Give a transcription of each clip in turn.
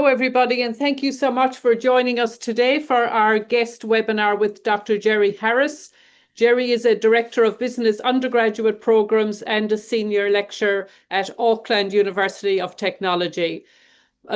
Hello, everybody, and thank you so much for joining us today for our guest webinar with Dr. Geri Harris. Geri is a Director of Business Undergraduate Programs and a Senior Lecturer at Auckland University of Technology.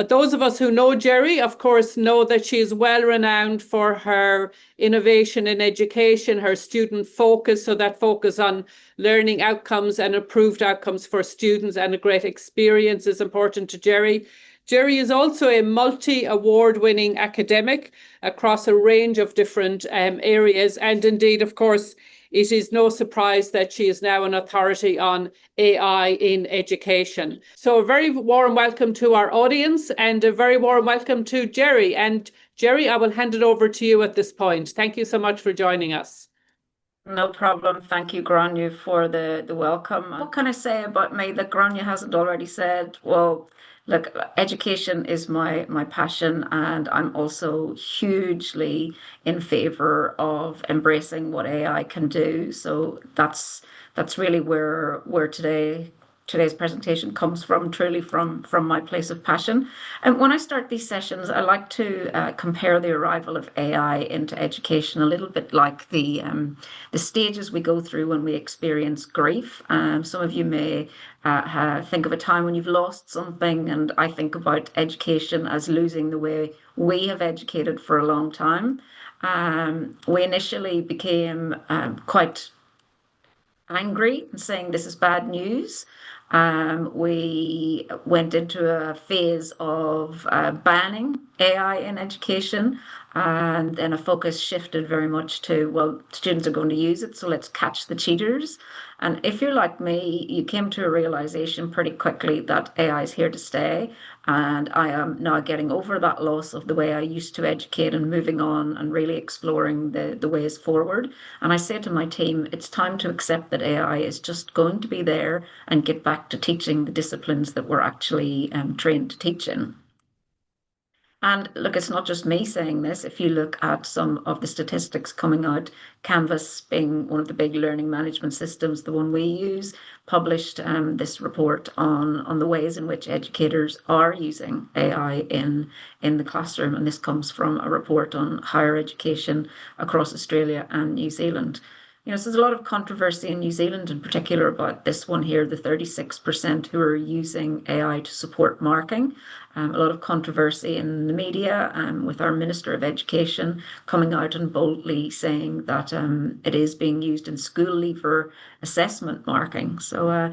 Those of us who know Geri, of course, know that she is well renowned for her innovation in education, her student focus, so that focus on learning outcomes and improved outcomes for students, and a great experience is important to Geri. Geri is also a multi-award-winning academic across a range of different areas. And indeed, of course, it is no surprise that she is now an authority on AI in education. So a very warm welcome to our audience and a very warm welcome to Geri. And Geri, I will hand it over to you at this point. Thank you so much for joining us. No problem. Thank you, Grania, for the welcome. What can I say about me that Grania hasn't already said? Well, look, education is my passion, and I'm also hugely in favor of embracing what AI can do. So that's really where today's presentation comes from, truly from my place of passion. And when I start these sessions, I like to compare the arrival of AI into education a little bit like the stages we go through when we experience grief. Some of you may think of a time when you've lost something, and I think about education as losing the way we have educated for a long time. We initially became quite angry and saying this is bad news. We went into a phase of banning AI in education, and then a focus shifted very much to, well, students are going to use it, so let's catch the cheaters. And if you're like me, you came to a realization pretty quickly that AI is here to stay. And I am now getting over that loss of the way I used to educate and moving on and really exploring the ways forward. And I say to my team, it's time to accept that AI is just going to be there and get back to teaching the disciplines that we're actually trained to teach in. And look, it's not just me saying this. If you look at some of the statistics coming out, Canvas being one of the big learning management systems, the one we use, published this report on the ways in which educators are using AI in the classroom. And this comes from a report on higher education across Australia and New Zealand. So there's a lot of controversy in New Zealand in particular about this one here, the 36% who are using AI to support marking. A lot of controversy in the media, with our Minister of Education coming out and boldly saying that it is being used in school leaver assessment marking. So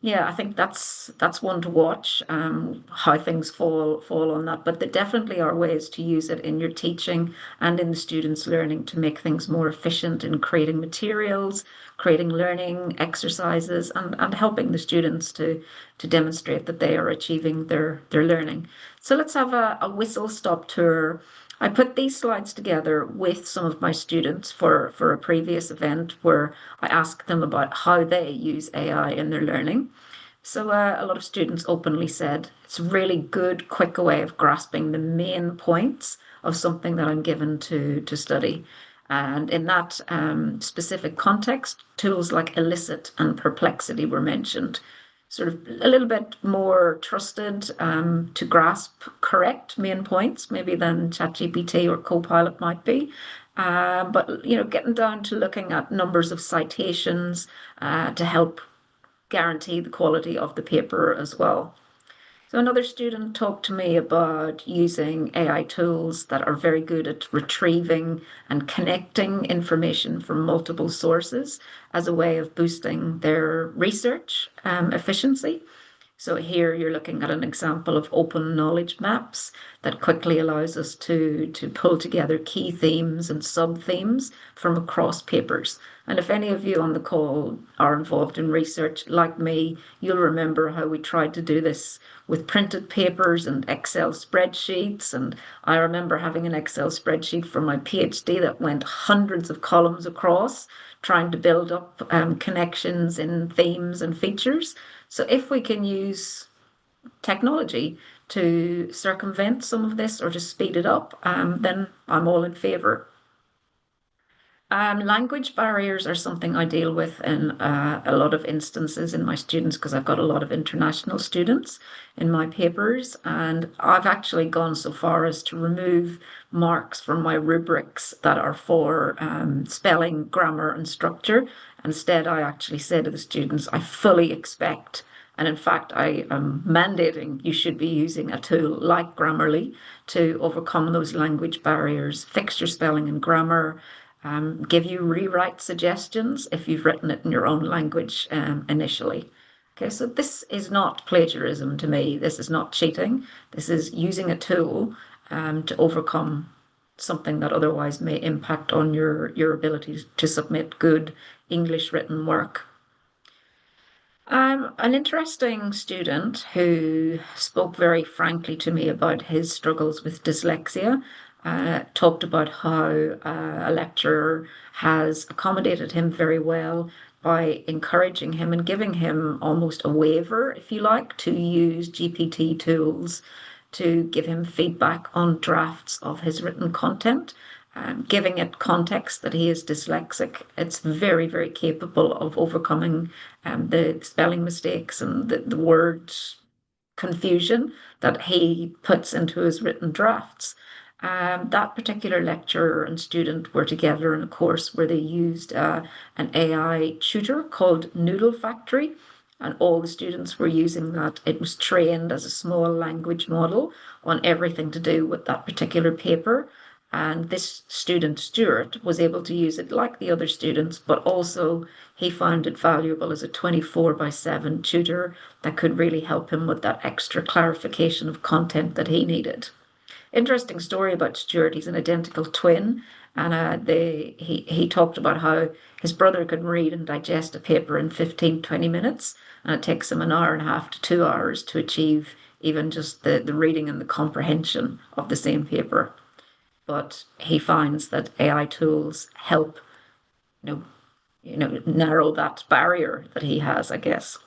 yeah, I think that's one to watch, how things fall on that. But there definitely are ways to use it in your teaching and in the students' learning to make things more efficient in creating materials, creating learning exercises, and helping the students to demonstrate that they are achieving their learning. So let's have a whistle-stop tour. I put these slides together with some of my students for a previous event where I asked them about how they use AI in their learning. So a lot of students openly said it's a really good, quick way of grasping the main points of something that I'm given to study. And in that specific context, tools like Elicit and Perplexity were mentioned. Sort of a little bit more trusted to grasp correct main points, maybe than ChatGPT or Copilot might be. But getting down to looking at numbers of citations to help guarantee the quality of the paper as well. So another student talked to me about using AI tools that are very good at retrieving and connecting information from multiple sources as a way of boosting their research efficiency. So here you're looking at an example of open knowledge maps that quickly allows us to pull together key themes and sub-themes from across papers. And if any of you on the call are involved in research, like me, you'll remember how we tried to do this with printed papers and Excel spreadsheets. And I remember having an Excel spreadsheet for my PhD that went hundreds of columns across, trying to build up connections in themes and features. So if we can use technology to circumvent some of this or to speed it up, then I'm all in favor. Language barriers are something I deal with in a lot of instances in my students because I've got a lot of international students in my papers, and I've actually gone so far as to remove marks from my rubrics that are for spelling, grammar, and structure. Instead, I actually say to the students, I fully expect, and in fact, I am mandating you should be using a tool like Grammarly to overcome those language barriers, fix your spelling and grammar, give you rewrite suggestions if you've written it in your own language initially. Okay, so this is not plagiarism to me. This is not cheating. This is using a tool to overcome something that otherwise may impact on your ability to submit good English written work. An interesting student who spoke very frankly to me about his struggles with dyslexia, talked about how a lecturer has accommodated him very well by encouraging him and giving him almost a waiver, if you like, to use GPT tools to give him feedback on drafts of his written content, giving it context that he is dyslexic. It's very, very capable of overcoming the spelling mistakes and the word confusion that he puts into his written drafts. That particular lecturer and student were together in a course where they used an AI tutor called Noodle Factory, and all the students were using that. It was trained as a small language model on everything to do with that particular paper. And this student, Stuart, was able to use it like the other students, but also he found it valuable as a 24/7 tutor that could really help him with that extra clarification of content that he needed. Interesting story about Stuart. He's an identical twin, and he talked about how his brother can read and digest a paper in 15-20 minutes, and it takes him an hour and a half to 2 hours to achieve even just the reading and the comprehension of the same paper. But he finds that AI tools help, narrow that barrier that he has, I guess.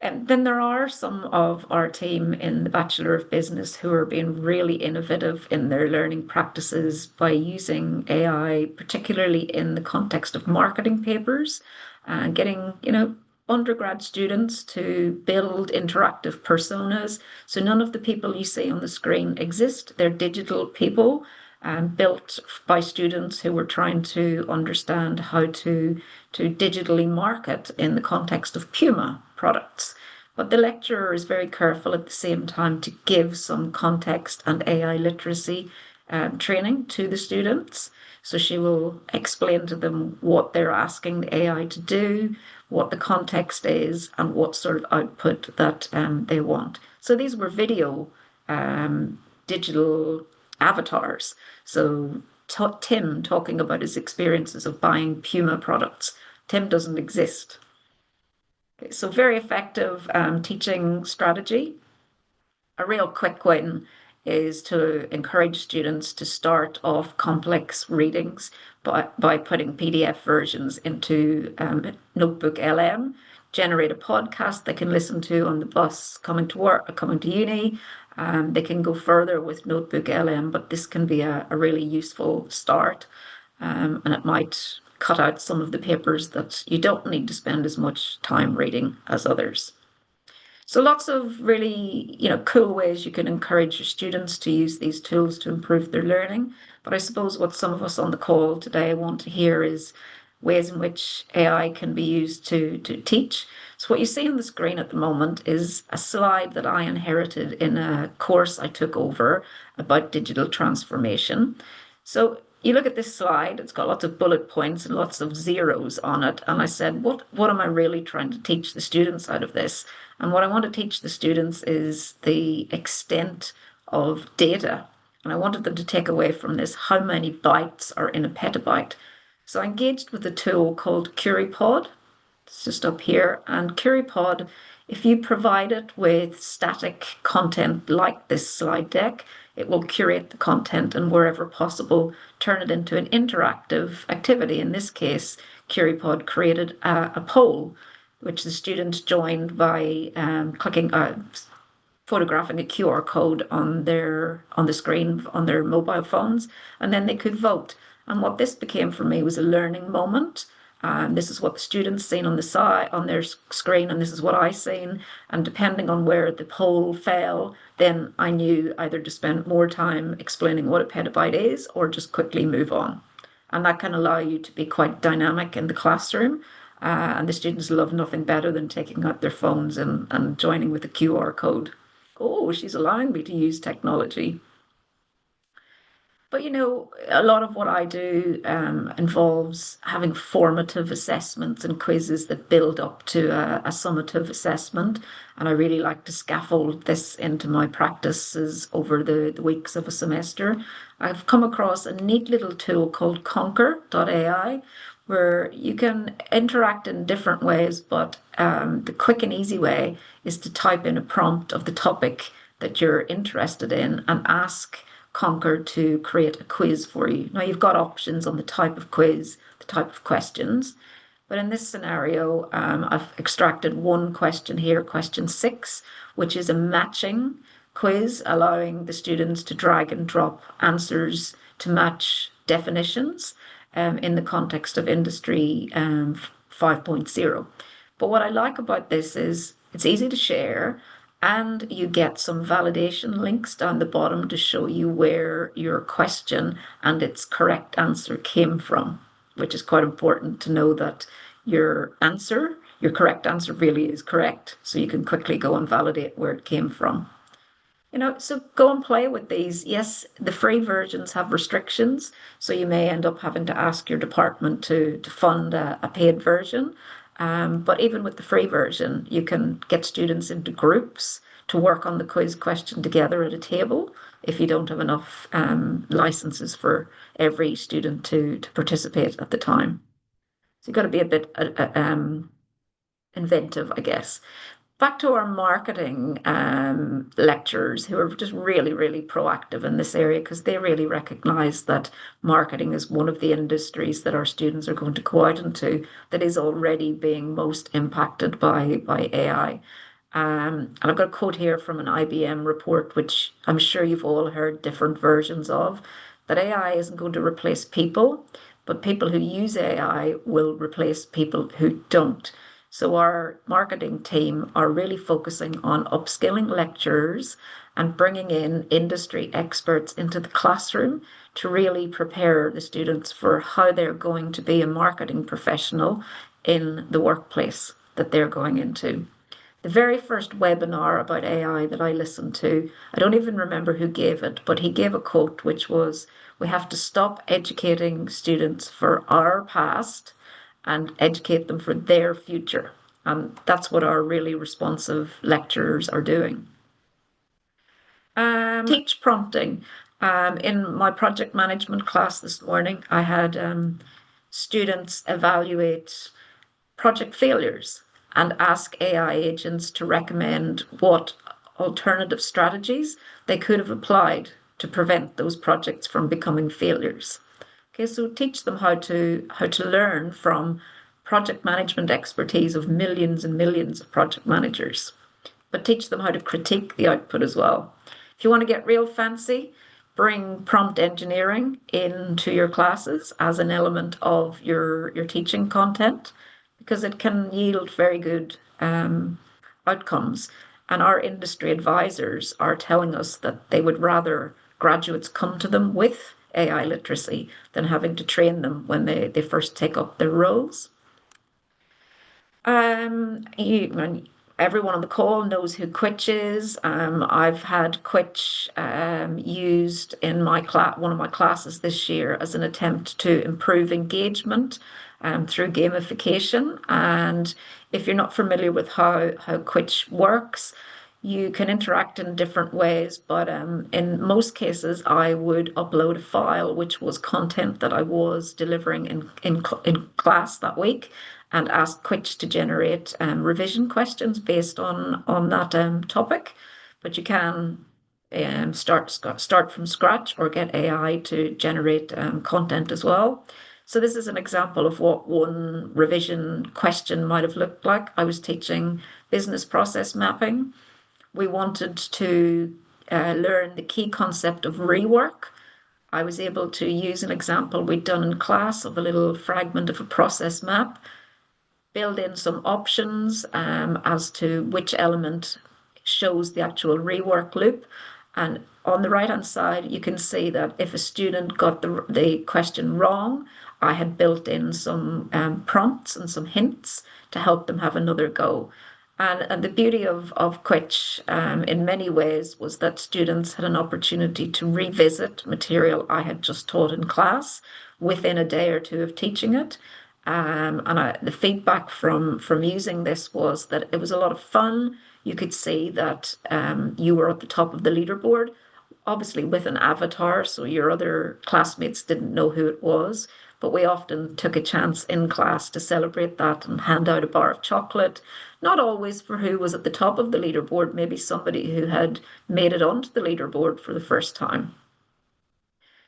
And then there are some of our team in the Bachelor of Business who are being really innovative in their learning practices by using AI, particularly in the context of marketing papers, and getting, undergrad students to build interactive personas. So none of the people you see on the screen exist. They're digital people built by students who were trying to understand how to digitally market in the context of Puma products. But the lecturer is very careful at the same time to give some context and AI literacy training to the students. So she will explain to them what they're asking the AI to do, what the context is, and what sort of output that they want. So these were video digital avatars. So Tim talking about his experiences of buying Puma products. Tim doesn't exist. Okay, so very effective teaching strategy. A real quick win is to encourage students to start off complex readings by putting PDF versions into Notebook LM, generate a podcast they can listen to on the bus coming to work or coming to uni. They can go further with Notebook LM, but this can be a really useful start, and it might cut out some of the papers that you don't need to spend as much time reading as others. So lots of really, cool ways you can encourage your students to use these tools to improve their learning. But I suppose what some of us on the call today want to hear is ways in which AI can be used to teach. So what you see on the screen at the moment is a slide that I inherited in a course I took over about digital transformation. So you look at this slide, it's got lots of bullet points and lots of zeros on it. And I said, what am I really trying to teach the students out of this? And what I want to teach the students is the extent of data. And I wanted them to take away from this how many bytes are in a petabyte. So I engaged with a tool called QueryPod. It's just up here. And QueryPod, if you provide it with static content like this slide deck, it will curate the content and wherever possible, turn it into an interactive activity. In this case, QueryPod created a poll, which the students joined by photographing a QR code on the screen on their mobile phones, and then they could vote. And what this became for me was a learning moment. This is what the students seen on the side on their screen, and this is what I seen. And depending on where the poll fell, then I knew either to spend more time explaining what a petabyte is or just quickly move on. And that can allow you to be quite dynamic in the classroom. And the students love nothing better than taking out their phones and joining with a QR code. Oh, she's allowing me to use technology. But a lot of what I do involves having formative assessments and quizzes that build up to a summative assessment. And I really like to scaffold this into my practices over the weeks of a semester. I've come across a neat little tool called Conquer.ai, where you can interact in different ways, but the quick and easy way is to type in a prompt of the topic that you're interested in and ask Conquer to create a quiz for you. Now you've got options on the type of quiz, the type of questions, but in this scenario, I've extracted one question here, question 6, which is a matching quiz, allowing the students to drag and drop answers to match definitions in the context of Industry 5.0. But what I like about this is it's easy to share, and you get some validation links down the bottom to show you where your question and its correct answer came from, which is quite important to know that your correct answer really is correct. So you can quickly go and validate where it came from. So go and play with these. Yes, the free versions have restrictions, so you may end up having to ask your department to fund a paid version. But even with the free version, you can get students into groups to work on the quiz question together at a table if you don't have enough licenses for every student to participate at the time. So you've got to be a bit inventive, I guess. Back to our marketing lecturers who are just really, really proactive in this area, because they really recognize that marketing is one of the industries that our students are going to go out into that is already being most impacted by AI. And I've got a quote here from an IBM report, which I'm sure you've all heard different versions of, that AI isn't going to replace people, but people who use AI will replace people who don't. So our marketing team are really focusing on upskilling lecturers and bringing in industry experts into the classroom to really prepare the students for how they're going to be a marketing professional in the workplace that they're going into. The very first webinar about AI that I listened to, I don't even remember who gave it, but he gave a quote which was, "We have to stop educating students for our past and educate them for their future." And that's what our really responsive lecturers are doing. Teach prompting. In my project management class this morning, I had students evaluate project failures and ask AI agents to recommend what alternative strategies they could have applied to prevent those projects from becoming failures. Okay, so teach them how to learn from project management expertise of millions and millions of project managers, but teach them how to critique the output as well. If you want to get real fancy, bring prompt engineering into your classes as an element of your teaching content, because it can yield very good outcomes. And our industry advisors are telling us that they would rather graduates come to them with AI literacy than having to train them when they first take up their roles. Everyone on the call knows who Quitch is. I've had Quitch used in one of my classes this year as an attempt to improve engagement through gamification. And if you're not familiar with how Quitch works, you can interact in different ways, but in most cases, I would upload a file which was content that I was delivering in class that week, and ask Quitch to generate revision questions based on that topic. But you can start from scratch or get AI to generate content as well. So this is an example of what one revision question might have looked like. I was teaching business process mapping. We wanted to learn the key concept of rework. I was able to use an example we'd done in class of a little fragment of a process map, build in some options as to which element shows the actual rework loop. And on the right hand side, you can see that if a student got the question wrong, I had built in some prompts and some hints to help them have another go. And the beauty of Quitch in many ways was that students had an opportunity to revisit material I had just taught in class within a day or two of teaching it. The feedback from using this was that it was a lot of fun. You could see that you were at the top of the leaderboard, obviously with an avatar, so your other classmates didn't know who it was. But we often took a chance in class to celebrate that and hand out a bar of chocolate, not always for who was at the top of the leaderboard, maybe somebody who had made it onto the leaderboard for the first time.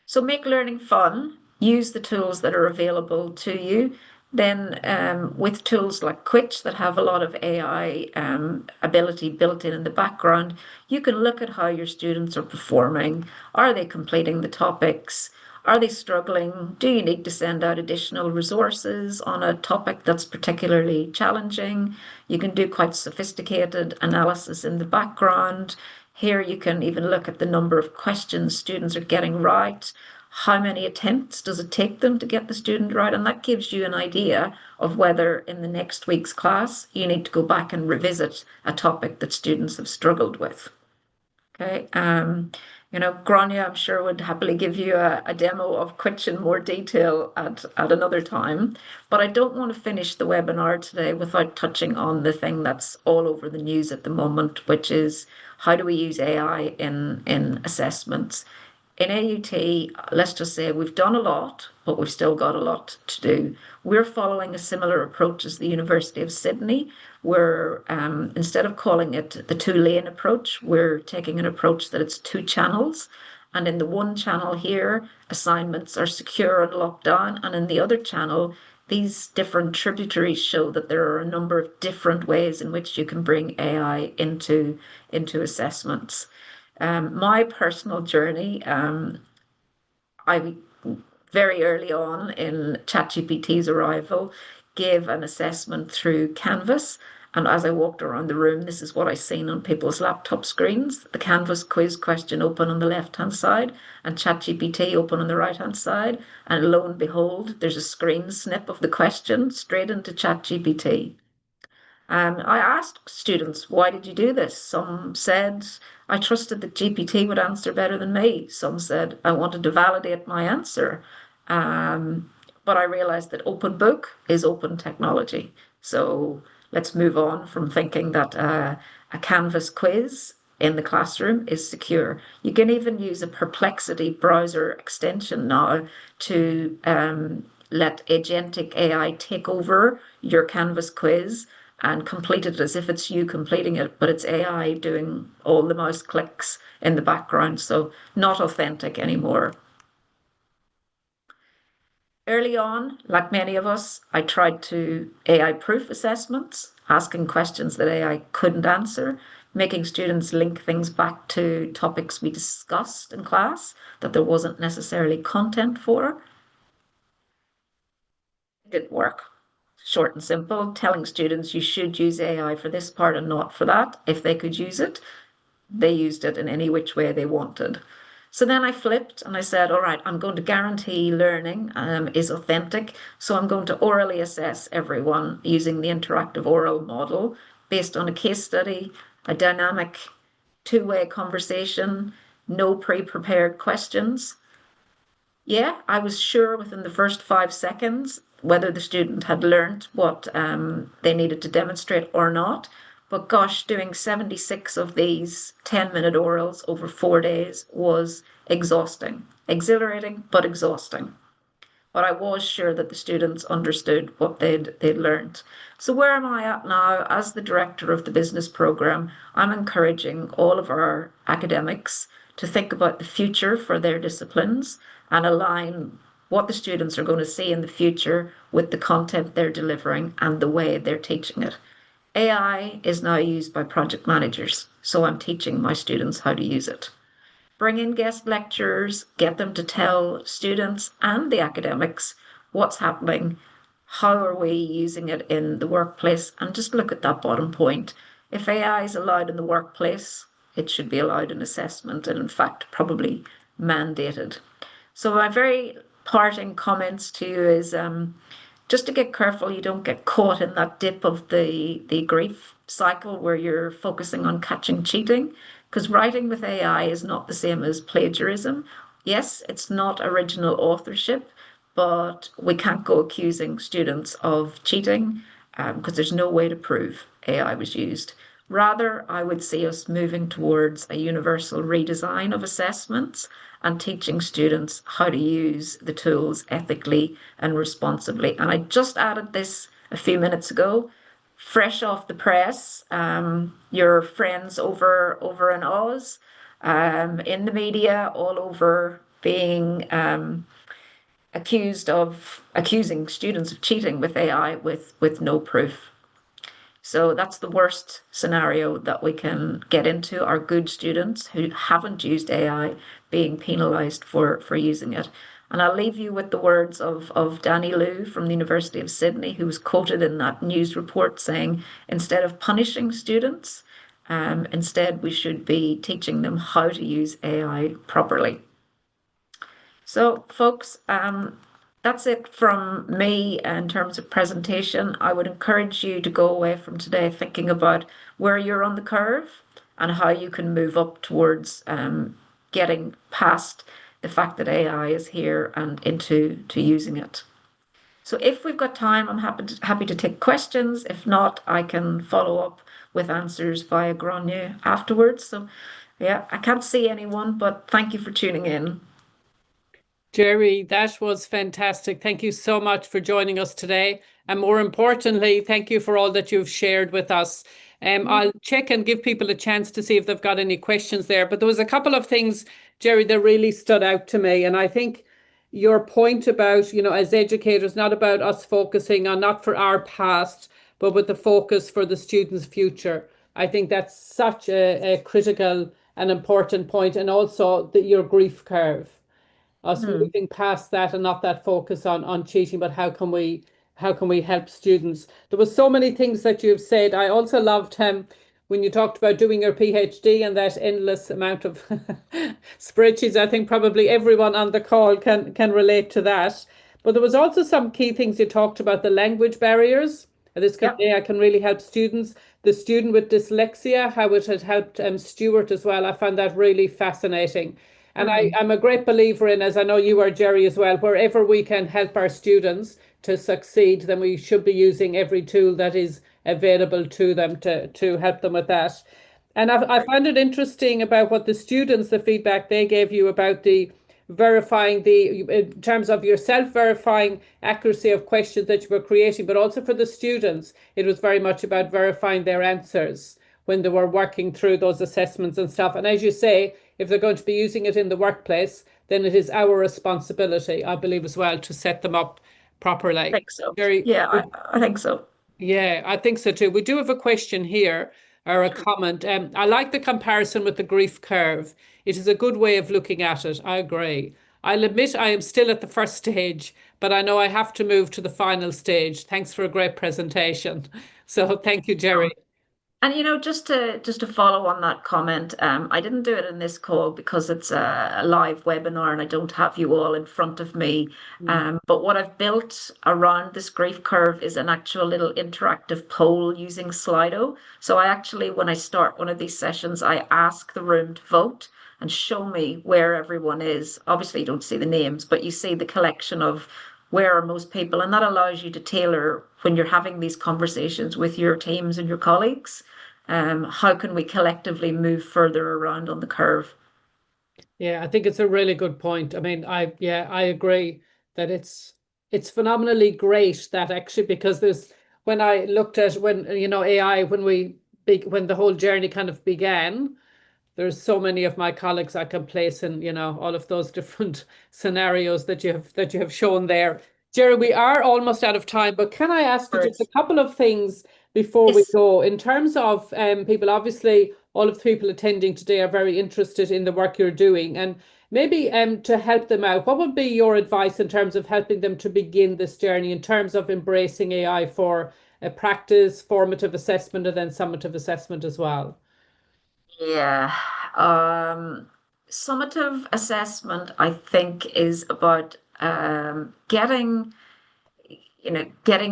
So make learning fun, use the tools that are available to you. Then with tools like Quitch that have a lot of AI ability built in the background, you can look at how your students are performing. Are they completing the topics? Are they struggling? Do you need to send out additional resources on a topic that's particularly challenging? You can do quite sophisticated analysis in the background. Here you can even look at the number of questions students are getting right. How many attempts does it take them to get the student right? And that gives you an idea of whether in the next week's class you need to go back and revisit a topic that students have struggled with. Okay. Grania, I'm sure, would happily give you a demo of Quitch in more detail at another time. But I don't want to finish the webinar today without touching on the thing that's all over the news at the moment, which is how do we use AI in assessments? In AUT, let's just say we've done a lot, but we've still got a lot to do. We're following a similar approach as the University of Sydney. We're, instead of calling it the two-lane approach, we're taking an approach that it's two channels. And in the one channel here, assignments are secure and locked down. And in the other channel, these different tributaries show that there are a number of different ways in which you can bring AI into assessments. My personal journey, I very early on in ChatGPT's arrival gave an assessment through Canvas. And as I walked around the room, this is what I seen on people's laptop screens. The Canvas quiz question open on the left-hand side and ChatGPT open on the right-hand side. And lo and behold, there's a screen snip of the question straight into ChatGPT. I asked students, why did you do this? Some said, I trusted that GPT would answer better than me. Some said, I wanted to validate my answer. But I realized that open book is open technology. So let's move on from thinking that a Canvas quiz in the classroom is secure. You can even use a Perplexity browser extension now to let agentic AI take over your Canvas quiz and complete it as if it's you completing it, but it's AI doing all the mouse clicks in the background, so not authentic anymore. Early on, like many of us, I tried to AI-proof assessments, asking questions that AI couldn't answer, making students link things back to topics we discussed in class that there wasn't necessarily content for. It didn't work. Short and simple, telling students you should use AI for this part and not for that. If they could use it, they used it in any which way they wanted. So then I flipped and I said, all right, I'm going to guarantee learning is authentic. So I'm going to orally assess everyone using the interactive oral model based on a case study, a dynamic two-way conversation, no pre-prepared questions. Yeah, I was sure within the first 5 seconds whether the student had learned what they needed to demonstrate or not. But gosh, doing 76 of these 10-minute orals over 4 days was exhausting. Exhilarating, but exhausting. But I was sure that the students understood what they'd learned. So where am I at now? As the director of the business program, I'm encouraging all of our academics to think about the future for their disciplines and align what the students are going to see in the future with the content they're delivering and the way they're teaching it. AI is now used by project managers, so I'm teaching my students how to use it. Bring in guest lecturers, get them to tell students and the academics what's happening, how are we using it in the workplace, and just look at that bottom point. If AI is allowed in the workplace, it should be allowed in assessment, and in fact, probably mandated. So, my very parting comments to you is just to get careful you don't get caught in that dip of the grief cycle where you're focusing on catching cheating, because writing with AI is not the same as plagiarism. Yes, it's not original authorship, but we can't go accusing students of cheating because there's no way to prove AI was used. Rather, I would see us moving towards a universal redesign of assessments and teaching students how to use the tools ethically and responsibly. And I just added this a few minutes ago, fresh off the press. Your friends over in Oz, in the media, all over being accusing students of cheating with AI with no proof. So that's the worst scenario that we can get into, are good students who haven't used AI being penalized for using it. And I'll leave you with the words of Danny Liu from the University of Sydney, who was quoted in that news report saying, instead of punishing students, instead we should be teaching them how to use AI properly. So, folks, that's it from me in terms of presentation. I would encourage you to go away from today thinking about where you're on the curve and how you can move up towards getting past the fact that AI is here and into using it. So if we've got time, I'm happy to take questions. If not, I can follow up with answers via Grania afterwards. So yeah, I can't see anyone, but thank you for tuning in. Geri, that was fantastic. Thank you so much for joining us today. And more importantly, thank you for all that you've shared with us. I'll check and give people a chance to see if they've got any questions there. But there was a couple of things, Geri, that really stood out to me. And I think your point about, as educators, not about us focusing on not for our past, but with the focus for the students' future. I think that's such a critical and important point. And also your grief curve, us Mm, moving past that and not that focus on cheating, but how can we help students? There was so many things that you've said. I also loved when you talked about doing your PhD and that endless amount of spreadsheets. I think probably everyone on the call can relate to that. But there was also some key things you talked about, the language barriers. yep. I can really help students. The student with dyslexia, how it had helped Stuart as well. I found that really fascinating. And Mm, I'm a great believer in, as I know you are, Geri, as well, wherever we can help our students to succeed, then we should be using every tool that is available to them to help them with that. And I great. find it interesting about what the students, the feedback they gave you about the verifying in terms of your self-verifying accuracy of questions that you were creating, but also for the students, it was very much about verifying their answers when they were working through those assessments and stuff. And as you say, if they're going to be using it in the workplace, then it is our responsibility, I believe, as well, to set them up I properly. think so. Very, Yeah, I think so. yeah, I think so too. We do have a question here or a Sure. comment. I like the comparison with the grief curve. It is a good way of looking at it. I agree. I'll admit I am still at the first stage, but I know I have to move to the final stage. Thanks for a great presentation. So thank you, Geri. And just to follow on that comment, I didn't do it in this call because it's a live webinar and I don't have you all in front of me. Mm. But what I've built around this grief curve is an actual little interactive poll using Slido. So I actually, when I start one of these sessions, I ask the room to vote and show me where everyone is. Obviously, you don't see the names, but you see the collection of where are most people, and that allows you to tailor when you're having these conversations with your teams and your colleagues. How can we collectively move further around on the curve? Yeah, I think it's a really good point. I mean, I agree that it's phenomenally great that actually because there's when I looked at when AI when the whole journey kind of began, there's so many of my colleagues I can place in, all of those different scenarios that you have shown there. Geri, we are almost out of time, but can I ask you just a Words. couple of things before we Yes. go? In terms of people, obviously all of the people attending today are very interested in the work you're doing. And maybe to help them out, what would be your advice in terms of helping them to begin this journey in terms of embracing AI for practice, formative assessment, and then summative assessment as well? Yeah. Summative assessment, I think, is about getting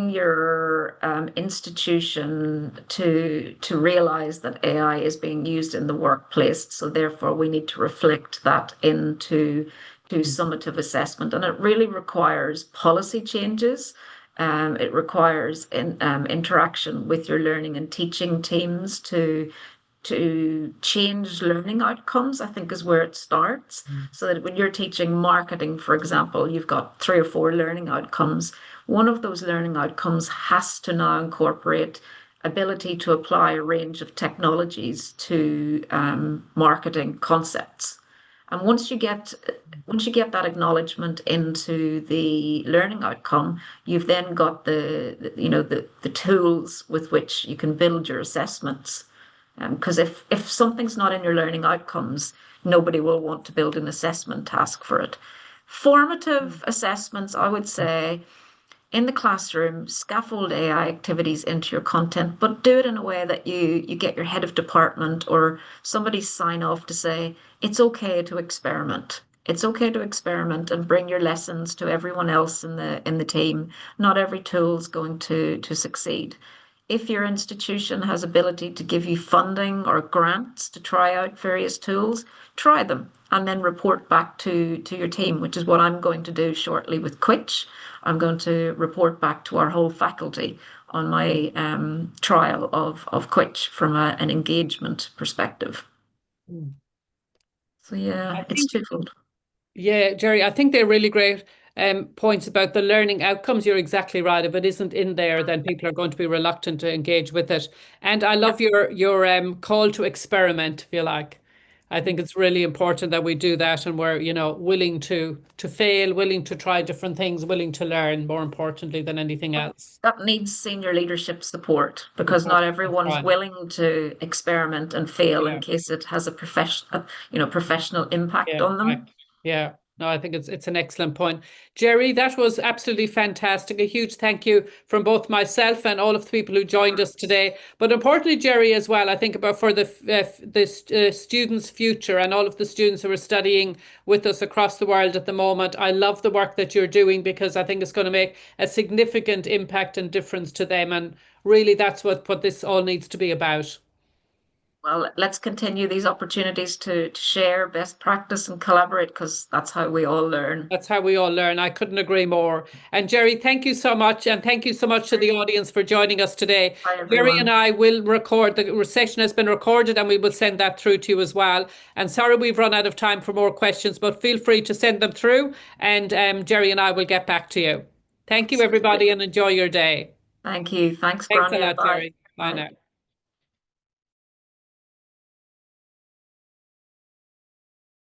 your institution to realize that AI is being used in the workplace. So therefore, we need to reflect that into to summative assessment, and it really requires policy changes. It requires interaction with your learning and teaching teams to change learning outcomes, I think is where it starts. So that when you're teaching marketing, for example, you've got 3 or 4 learning outcomes. One of those learning outcomes has to now incorporate ability to apply a range of technologies to marketing concepts. And once you get that acknowledgement into the learning outcome, you've then got the tools with which you can build your assessments. Because if something's not in your learning outcomes, nobody will want to build an assessment task for it. Formative assessments, I would say, in the classroom, scaffold AI activities into your content, but do it in a way that you get your head of department or somebody sign off to say it's okay to experiment. It's okay to experiment and bring your lessons to everyone else in the team. Not every tool's going to succeed. If your institution has ability to give you funding or grants to try out various tools, try them and then report back to your team, which is what I'm going to do shortly with Quitch. I'm going to report back to our whole faculty on my trial of Quitch from an engagement perspective. Mm. So I yeah, it's think twofold. Yeah, Jerry, I think they're really great points about the learning outcomes. You're exactly right. If it isn't in there, then people are going to be reluctant to engage with it. And I Yeah. love your call to experiment, if you like. I think it's really important that we do that and we're, willing to fail, willing to try different things, willing to learn, more importantly than anything else. That needs senior leadership support because Support. not That's everyone's right. willing to experiment and fail in Yeah. case it has a professional impact Yeah, on right. them. Yeah. No, I think it's an excellent point. Jerry, that was absolutely fantastic. A huge thank you from both myself and all of the people who joined us today. But importantly, Jerry, as well, I think about for the students' future and all of the students who are studying with us across the world at the moment. I love the work that you're doing because I think it's going to make a significant impact and difference to them. And really, that's what this all needs to be about. Well, let's continue these opportunities to share best practice and collaborate because that's how we all learn. That's how we all learn. I couldn't agree more. And Jerry, thank you so much. And thank you so much to the audience for joining us today. Bye, Jerry and everyone. I will record, the session has been recorded and we will send that through to you as well. And sorry, we've run out of time for more questions, but feel free to send them through and Jerry and I will get back to you. Thank you, Sounds good. everybody, and enjoy your day. Thank you. Thanks, Thanks a Grania. lot, Bye. Jerry. Bye Bye. now.